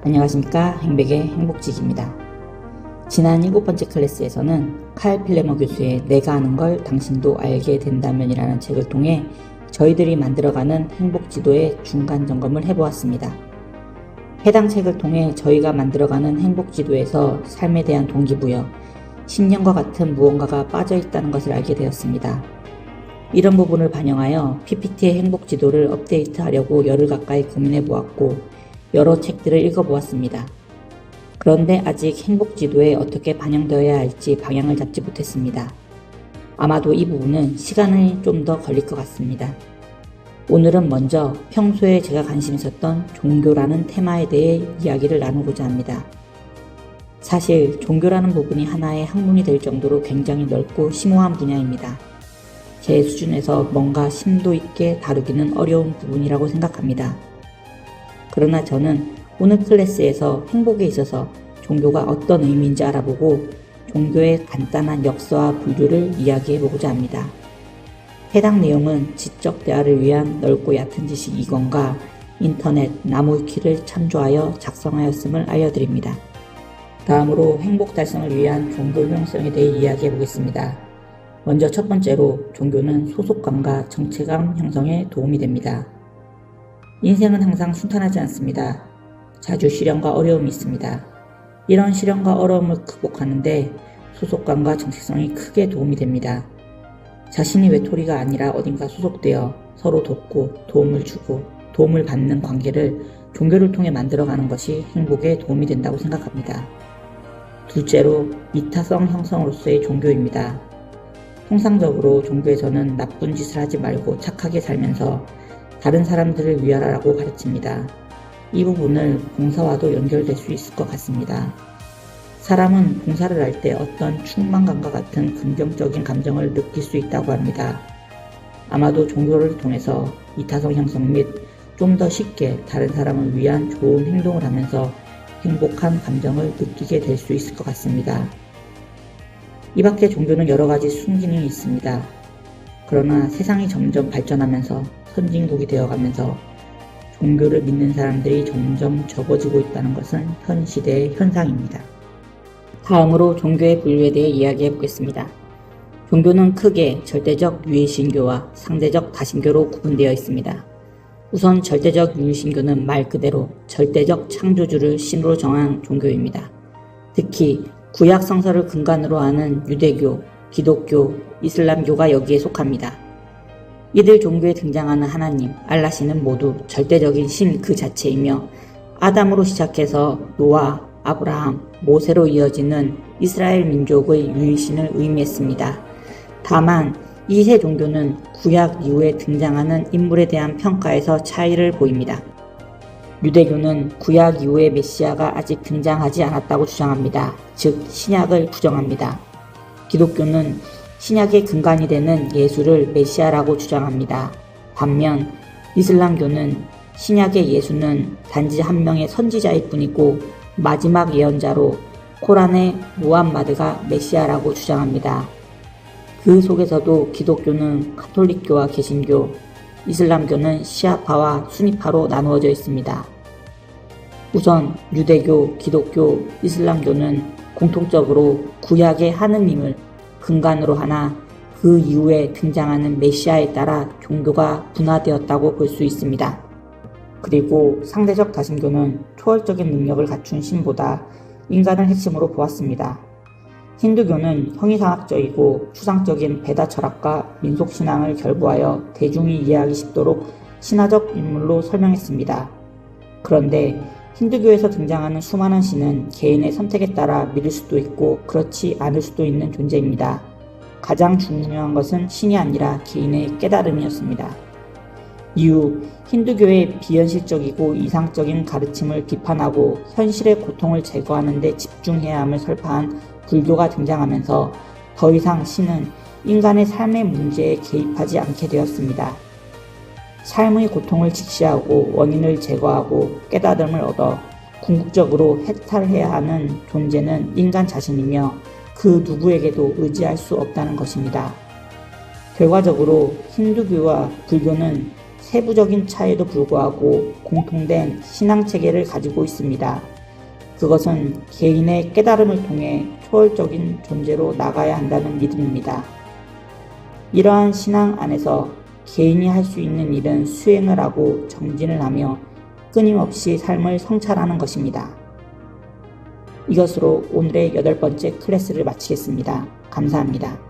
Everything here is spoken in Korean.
안녕하십니까. 행백의 행복직입니다. 지난 7번째 클래스에서는 칼 필레머 교수의 내가 아는 걸 당신도 알게 된다면이라는 책을 통해 저희들이 만들어가는 행복지도의 중간 점검을 해보았습니다. 해당 책을 통해 저희가 만들어가는 행복지도에서 삶에 대한 동기부여, 신념과 같은 무언가가 빠져있다는 것을 알게 되었습니다. 이런 부분을 반영하여 PPT의 행복지도를 업데이트하려고 열흘 가까이 고민해보았고 여러 책들을 읽어보았습니다. 그런데 아직 행복지도에 어떻게 반영되어야 할지 방향을 잡지 못했습니다. 아마도 이 부분은 시간이 좀 더 걸릴 것 같습니다. 오늘은 먼저 평소에 제가 관심 있었던 종교라는 테마에 대해 이야기를 나누고자 합니다. 사실 종교라는 부분이 하나의 학문이 될 정도로 굉장히 넓고 심오한 분야입니다. 제 수준에서 뭔가 심도 있게 다루기는 어려운 부분이라고 생각합니다. 그러나 저는 오늘 클래스에서 행복에 있어서 종교가 어떤 의미인지 알아보고 종교의 간단한 역사와 분류를 이야기해보고자 합니다. 해당 내용은 지적 대화를 위한 넓고 얕은 지식 2권과 인터넷 나무위키를 참조하여 작성하였음을 알려드립니다. 다음으로 행복 달성을 위한 종교 효용성에 대해 이야기해보겠습니다. 먼저 첫 번째로 종교는 소속감과 정체감 형성에 도움이 됩니다. 인생은 항상 순탄하지 않습니다. 자주 시련과 어려움이 있습니다. 이런 시련과 어려움을 극복하는데 소속감과 정체성이 크게 도움이 됩니다. 자신이 외톨이가 아니라 어딘가 소속되어 서로 돕고 도움을 주고 도움을 받는 관계를 종교를 통해 만들어가는 것이 행복에 도움이 된다고 생각합니다. 둘째로 이타성 형성으로서의 종교입니다. 통상적으로 종교에서는 나쁜 짓을 하지 말고 착하게 살면서 다른 사람들을 위하라고 가르칩니다. 이 부분을 봉사와도 연결될 수 있을 것 같습니다. 사람은 봉사를 할 때 어떤 충만감과 같은 긍정적인 감정을 느낄 수 있다고 합니다. 아마도 종교를 통해서 이타성 형성 및 좀 더 쉽게 다른 사람을 위한 좋은 행동을 하면서 행복한 감정을 느끼게 될 수 있을 것 같습니다. 이 밖에 종교는 여러 가지 순기능이 있습니다. 그러나 세상이 점점 발전하면서 선진국이 되어가면서 종교를 믿는 사람들이 점점 적어지고 있다는 것은 현 시대의 현상입니다. 다음으로 종교의 분류에 대해 이야기해 보겠습니다. 종교는 크게 절대적 유일신교와 상대적 다신교로 구분되어 있습니다. 우선 절대적 유일신교는 말 그대로 절대적 창조주를 신으로 정한 종교입니다. 특히 구약 성서를 근간으로 하는 유대교, 기독교, 이슬람교가 여기에 속합니다. 이들 종교에 등장하는 하나님, 알라신은 모두 절대적인 신 그 자체이며 아담으로 시작해서 노아, 아브라함, 모세로 이어지는 이스라엘 민족의 유일신을 의미했습니다. 다만 이 세 종교는 구약 이후에 등장하는 인물에 대한 평가에서 차이를 보입니다. 유대교는 구약 이후의 메시아가 아직 등장하지 않았다고 주장합니다. 즉 신약을 부정합니다. 기독교는 신약의 근간이 되는 예수를 메시아라고 주장합니다. 반면 이슬람교는 신약의 예수는 단지 한 명의 선지자일 뿐이고 마지막 예언자로 코란의 무함마드가 메시아라고 주장합니다. 그 속에서도 기독교는 가톨릭교와 개신교, 이슬람교는 시아파와 수니파로 나누어져 있습니다. 우선 유대교, 기독교, 이슬람교는 공통적으로 구약의 하느님을 근간으로 하나 그 이후에 등장하는 메시아에 따라 종교가 분화되었다고 볼 수 있습니다. 그리고 상대적 다신교는 초월적인 능력을 갖춘 신보다 인간을 핵심으로 보았습니다. 힌두교는 형이상학적이고 추상적인 베다 철학과 민속신앙을 결부하여 대중이 이해하기 쉽도록 신화적 인물로 설명했습니다. 그런데 힌두교에서 등장하는 수많은 신은 개인의 선택에 따라 믿을 수도 있고 그렇지 않을 수도 있는 존재입니다. 가장 중요한 것은 신이 아니라 개인의 깨달음이었습니다. 이후 힌두교의 비현실적이고 이상적인 가르침을 비판하고 현실의 고통을 제거하는 데 집중해야 함을 설파한 불교가 등장하면서 더 이상 신은 인간의 삶의 문제에 개입하지 않게 되었습니다. 삶의 고통을 직시하고 원인을 제거하고 깨달음을 얻어 궁극적으로 해탈해야 하는 존재는 인간 자신이며 그 누구에게도 의지할 수 없다는 것입니다. 결과적으로 힌두교와 불교는 세부적인 차이에도 불구하고 공통된 신앙체계를 가지고 있습니다. 그것은 개인의 깨달음을 통해 초월적인 존재로 나가야 한다는 믿음입니다. 이러한 신앙 안에서 개인이 할 수 있는 일은 수행을 하고 정진을 하며 끊임없이 삶을 성찰하는 것입니다. 이것으로 오늘의 8번째 클래스를 마치겠습니다. 감사합니다.